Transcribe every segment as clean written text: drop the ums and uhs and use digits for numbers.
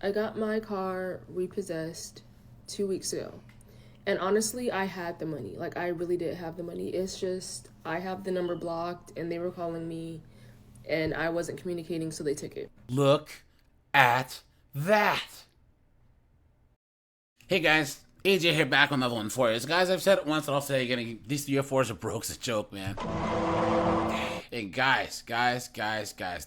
I got my car repossessed 2 weeks ago. And honestly, I had the money. Like, I really did have the money. It's just, I have the number blocked and they were calling me and I wasn't communicating, so they took it. Look at that. Hey guys, AJ here, back on another one for you. Guys, I've said it once and I'll say it again. These UFOs are broke as a joke, man. And guys,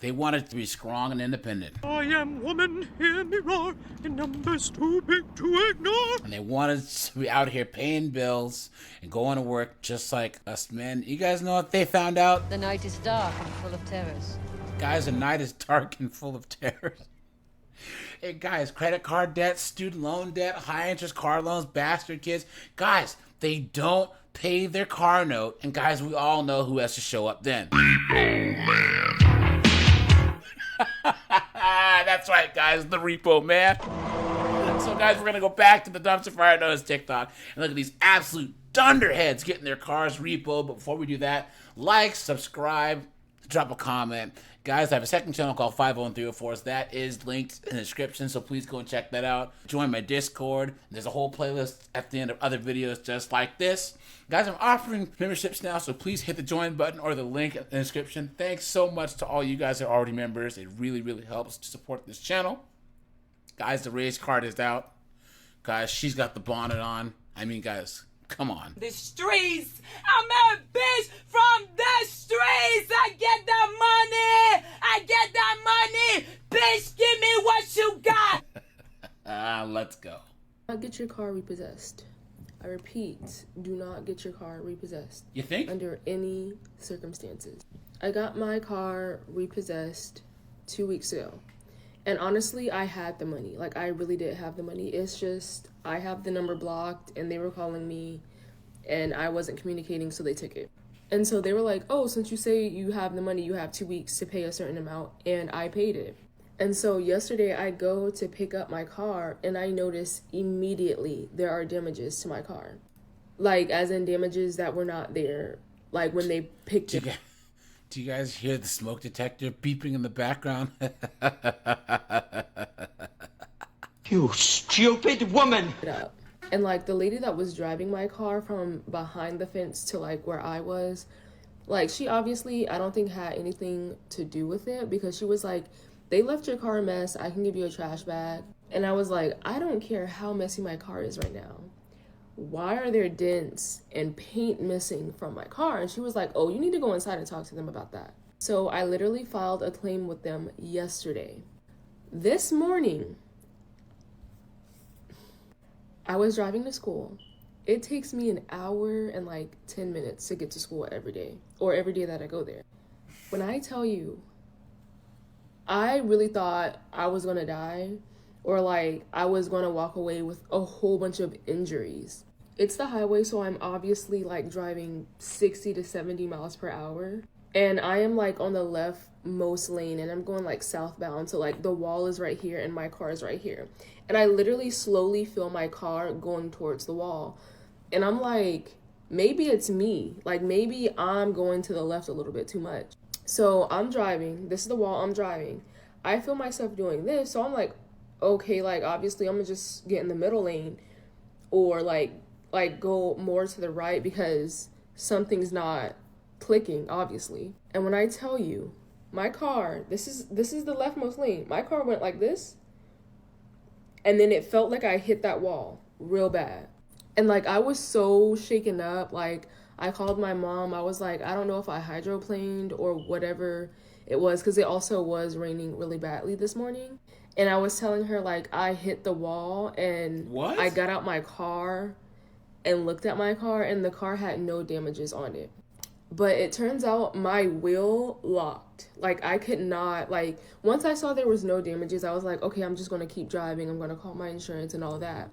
they want it to be strong and independent. I am woman, hear me roar, in numbers too big to ignore. And they wanted to be out here paying bills and going to work just like us men. You guys know what they found out? The night is dark and full of terrors. Guys, the night is dark and full of terrors. Hey guys, credit card debt, student loan debt, high interest car loans, bastard kids. Guys, they don't pay their car note. And guys, we all know who has to show up then. Repo man. That's right, guys, the repo man. So guys, we're gonna go back to the dumpster fire known as TikTok and look at these absolute dunderheads getting their cars repoed. But before we do that, like, subscribe, drop a comment. Guys, I have a second channel called 50304s. That is linked in the description, so please go and check that out. Join my Discord. There's a whole playlist at the end of other videos just like this. Guys, I'm offering memberships now, so please hit the join button or the link in the description. Thanks so much to all you guys that are already members. It really, really helps to support this channel. Guys, the race card is out. Guys, she's got the bonnet on. I mean, guys, come on. The streets. I'm a bitch from the streets. I get the money. I get that money. Bitch, give me what you got. Let's go. Do not get your car repossessed. I repeat, do not get your car repossessed. You think? Under any circumstances. I got my car repossessed 2 weeks ago. And honestly, I had the money. Like, I really did have the money. It's just, I have the number blocked and they were calling me and I wasn't communicating, so they took it. And so they were like, oh, since you say you have the money, you have 2 weeks to pay a certain amount, and I paid it. And so yesterday I go to pick up my car and I notice immediately there are damages to my car. Like, as in damages that were not there, like when they picked it. Do you guys hear the smoke detector beeping in the background? You stupid woman! Up. And like the lady that was driving my car from behind the fence to like where I was, like she obviously, I don't think had anything to do with it, because she was like, they left your car a mess, I can give you a trash bag. And I was like, I don't care how messy my car is right now. Why are there dents and paint missing from my car? And she was like, oh, you need to go inside and talk to them about that. So I literally filed a claim with them yesterday. This morning, I was driving to school. It takes me an hour and like 10 minutes to get to school every day, or every day that I go there. When I tell you, I really thought I was gonna die, or like I was gonna walk away with a whole bunch of injuries. It's the highway, so I'm obviously like driving 60 to 70 miles per hour. And I am like on the leftmost lane and I'm going like southbound. So like the wall is right here and my car is right here. And I literally slowly feel my car going towards the wall. And I'm like, maybe it's me. Like maybe I'm going to the left a little bit too much. So I'm driving. This is the wall I'm driving. I feel myself doing this. So I'm like, okay, like obviously I'm gonna just get in the middle lane or like go more to the right because something's not clicking, obviously. And when I tell you, my car, this is the leftmost lane. My car went like this, and then it felt like I hit that wall real bad. And like I was so shaken up. Like I called my mom. I was like, I don't know if I hydroplaned or whatever it was, because it also was raining really badly this morning. And I was telling her like I hit the wall, and what? I got out my car and looked at my car, and the car had no damages on it. But it turns out my wheel locked. Like I could not, like once I saw there was no damages, I was like, okay, I'm just gonna keep driving. I'm gonna call my insurance and all that.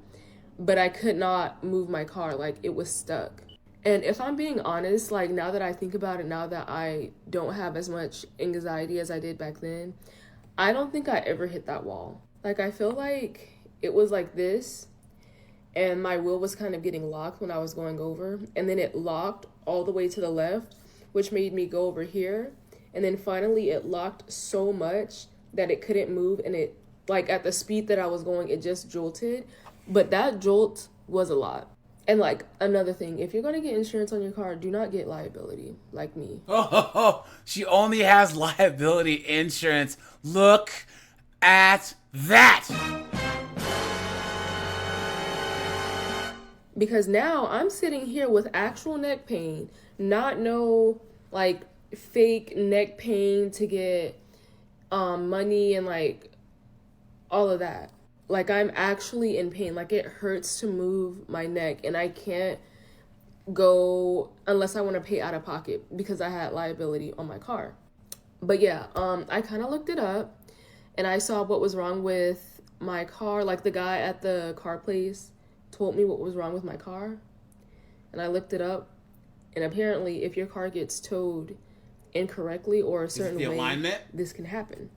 But I could not move my car, like it was stuck. And if I'm being honest, like now that I think about it, now that I don't have as much anxiety as I did back then, I don't think I ever hit that wall. Like I feel like it was like this, and my wheel was kind of getting locked when I was going over, and then it locked all the way to the left, which made me go over here, and then finally it locked so much that it couldn't move, and it like at the speed that I was going, it just jolted. But that jolt was a lot. And like another thing, if you're gonna get insurance on your car, do not get liability like me. Oh, she only has liability insurance. Look at that. Because now I'm sitting here with actual neck pain, not no like fake neck pain to get money and like all of that. Like I'm actually in pain. Like it hurts to move my neck and I can't go unless I want to pay out of pocket because I had liability on my car. But yeah, I kind of looked it up and I saw what was wrong with my car. Like the guy at the car place told me what was wrong with my car, and I looked it up, and apparently if your car gets towed incorrectly or a certain way, alignment? This can happen.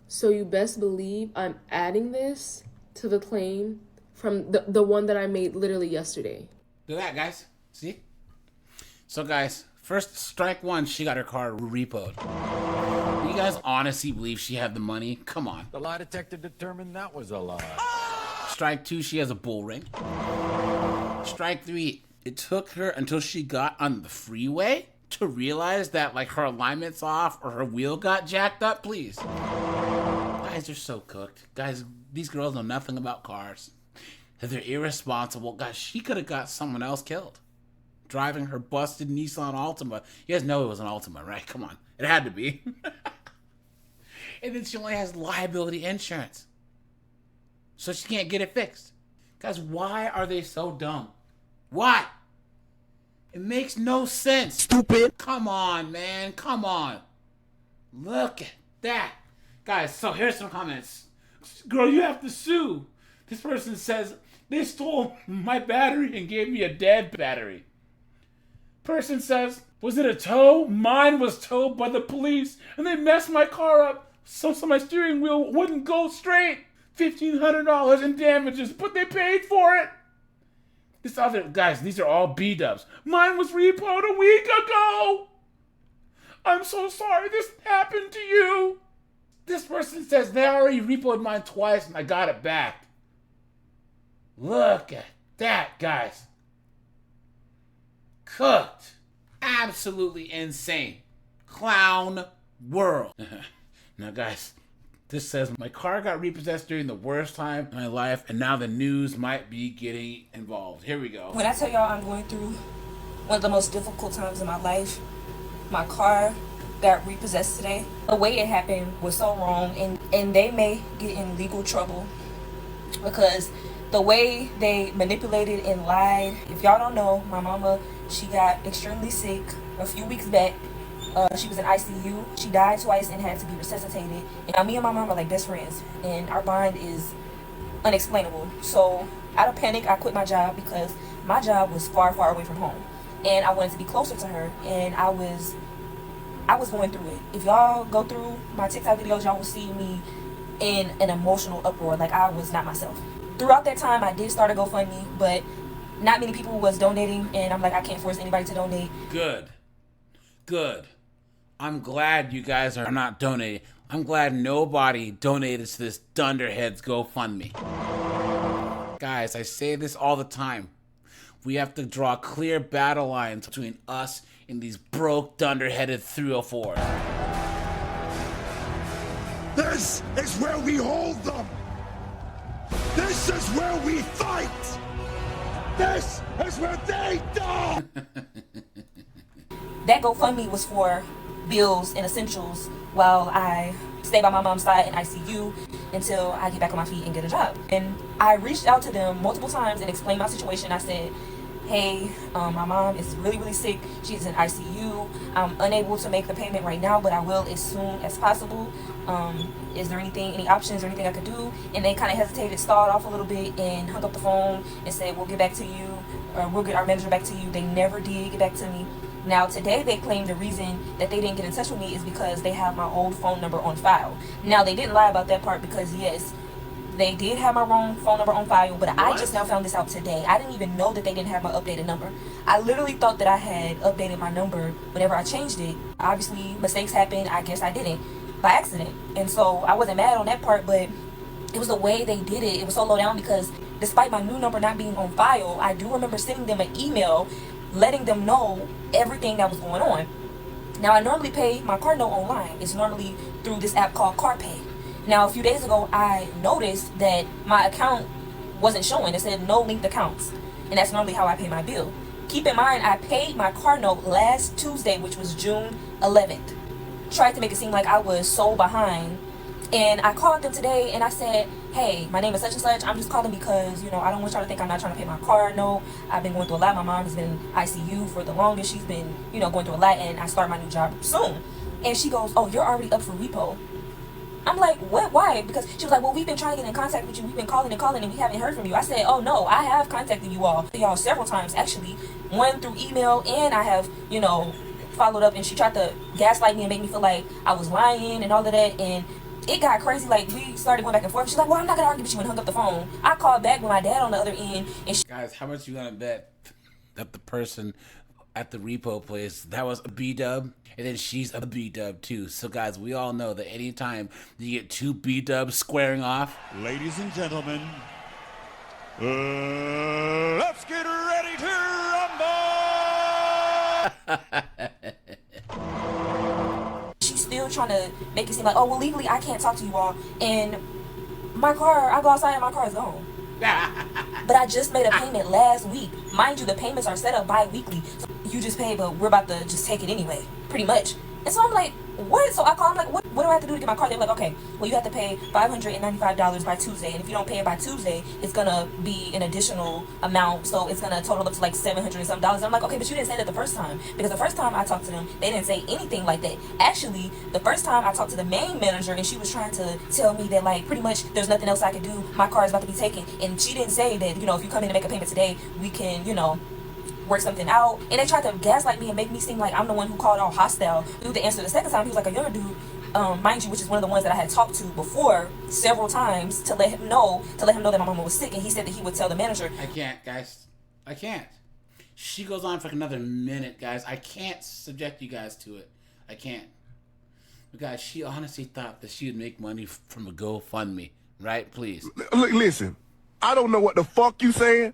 So you best believe I'm adding this to the claim from the one that I made literally yesterday. Do that, guys. See? So, guys, first strike one, she got her car repoed. You guys honestly believe she had the money? Come on. The lie detector determined that was a lie. Strike two, she has a bull ring. Strike three, it took her until she got on the freeway to realize that like her alignment's off or her wheel got jacked up. Please. Guys are so cooked. Guys, these girls know nothing about cars. They're irresponsible. Guys, she could have got someone else killed driving her busted Nissan Altima. You guys know it was an Altima, right? Come on. It had to be. And then she only has liability insurance. So she can't get it fixed. Guys, why are they so dumb? Why? It makes no sense. Stupid. Come on, man. Come on. Look at that. Guys, so here's some comments. Girl, you have to sue. This person says, they stole my battery and gave me a dead battery. Person says, was it a tow? Mine was towed by the police and they messed my car up so my steering wheel wouldn't go straight. $1,500 in damages, but they paid for it. This other, guys, these are all B-dubs. Mine was repoed a week ago. I'm so sorry this happened to you. This person says they already repoed mine twice and I got it back. Look at that, guys. Cooked. Absolutely insane. Clown world. Now, guys, this says, my car got repossessed during the worst time in my life, and now the news might be getting involved. Here we go. When I tell y'all I'm going through one of the most difficult times in my life, my car got repossessed today. The way it happened was so wrong, and they may get in legal trouble because the way they manipulated and lied. If y'all don't know, my mama, she got extremely sick a few weeks back. She was in ICU. She died twice and had to be resuscitated. And now me and my mom are like best friends, and our bond is unexplainable. So out of panic, I quit my job because my job was far, far away from home, and I wanted to be closer to her. And I was going through it. If y'all go through my TikTok videos, y'all will see me in an emotional uproar. Like I was not myself. Throughout that time, I did start a GoFundMe, but not many people was donating, and I'm like, I can't force anybody to donate. Good. I'm glad you guys are not donating. I'm glad nobody donated to this Dunderheads GoFundMe. Guys, I say this all the time. We have to draw clear battle lines between us and these broke, dunderheaded 304s. This is where we hold them. This is where we fight. This is where they die. That GoFundMe was for bills and essentials while I stay by my mom's side in ICU until I get back on my feet and get a job. And I reached out to them multiple times and explained my situation. I said, hey, my mom is really, really sick. She's in ICU. I'm unable to make the payment right now, but I will as soon as possible. Is there any options or anything I could do? And they kind of hesitated, stalled off a little bit, and hung up the phone and said, we'll get back to you, or we'll get our manager back to you. They never did get back to me. Now, today they claim the reason that they didn't get in touch with me is because they have my old phone number on file. Now, they didn't lie about that part because, yes, they did have my wrong phone number on file, but I just now found this out today. I didn't even know that they didn't have my updated number. I literally thought that I had updated my number whenever I changed it. Obviously, mistakes happen. I guess I didn't by accident. And so I wasn't mad on that part, but It was the way they did it. It was so low down because despite my new number not being on file, I do remember sending them an email letting them know everything that was going on. Now, I normally pay my car note online. It's normally through this app called CarPay. Now, a few days ago, I noticed that my account wasn't showing. It said no linked accounts. And that's normally how I pay my bill. Keep in mind, I paid my car note last Tuesday, which was June 11th. Tried to make it seem like I was so behind. And I called them today and I said, hey, my name is such and such. I'm just calling because, I don't want y'all to think I'm not trying to pay my car note. I've been going through a lot. My mom has been in ICU for the longest. She's been, going through a lot, and I start my new job soon. And she goes, oh, you're already up for repo. I'm like, what? Why? Because she was like, well, we've been trying to get in contact with you. We've been calling and we haven't heard from you. I said, oh, no, I have contacted y'all several times, actually. One through email, and I have, followed up. And she tried to gaslight me and make me feel like I was lying and all of that. And it got crazy. Like, we started going back and forth. She's like, well, I'm not going to argue with you, and hung up the phone. I called back with my dad on the other end. And Guys, how much you gonna bet that the person at the repo place, that was a B-dub, and then she's a B-dub too? So guys, we all know that anytime you get two B-dubs squaring off, Ladies and gentlemen, let's get ready to rumble! she's still trying to make it seem like, oh, well, legally I can't talk to you all. And my car, I go outside and my car is gone. But I just made a payment last week. Mind you, the payments are set up bi-weekly. So you just pay, but we're about to just take it anyway, pretty much. And so I'm like, what? So I call, I'm like, what do I have to do to get my car? They're like, okay, well, you have to pay $595 by Tuesday. And if you don't pay it by Tuesday, it's going to be an additional amount. So it's going to total up to like $700 and some dollars. And I'm like, okay, but you didn't say that the first time. Because the first time I talked to them, they didn't say anything like that. Actually, the first time I talked to the main manager, and she was trying to tell me that, like, pretty much there's nothing else I can do. My car is about to be taken. And she didn't say that, if you come in and make a payment today, we can, work something out. And they tried to gaslight me and make me seem like I'm the one who called all hostile. The answer the second time, he was like a younger dude, mind you, which is one of the ones that I had talked to before several times to let him know that my mama was sick. And he said that he would tell the manager. I can't, guys. I can't. She goes on for like another minute, guys. I can't subject you guys to it. I can't. But guys, she honestly thought that she would make money from a GoFundMe, right? Please. Listen, I don't know what the fuck you saying,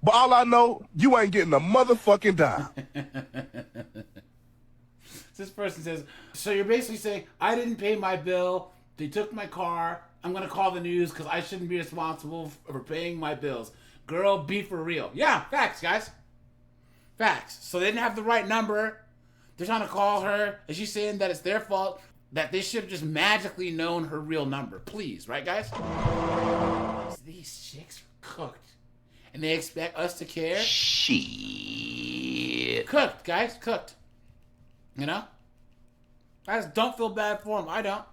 but all I know, you ain't getting a motherfucking dime. This person says, so you're basically saying, I didn't pay my bill, they took my car, I'm going to call the news because I shouldn't be responsible for paying my bills. Girl, be for real. Yeah, facts, guys. Facts. So they didn't have the right number. They're trying to call her, and she's saying that it's their fault, that they should have just magically known her real number. Please, right, guys? These chicks are cooked. And they expect us to care? Shit. Cooked, guys. Cooked. Guys, don't feel bad for them. I don't.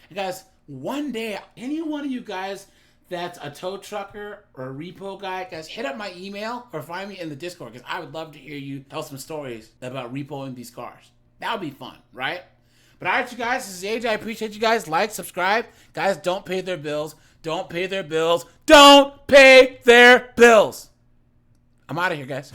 And guys, one day, any one of you guys that's a tow trucker or a repo guy, guys, hit up my email or find me in the Discord, because I would love to hear you tell some stories about repoing these cars. That would be fun, right? But all right, you guys, this is AJ. I appreciate you guys. Like, subscribe. Guys, don't pay their bills. Don't pay their bills. Don't pay their bills. I'm out of here, guys.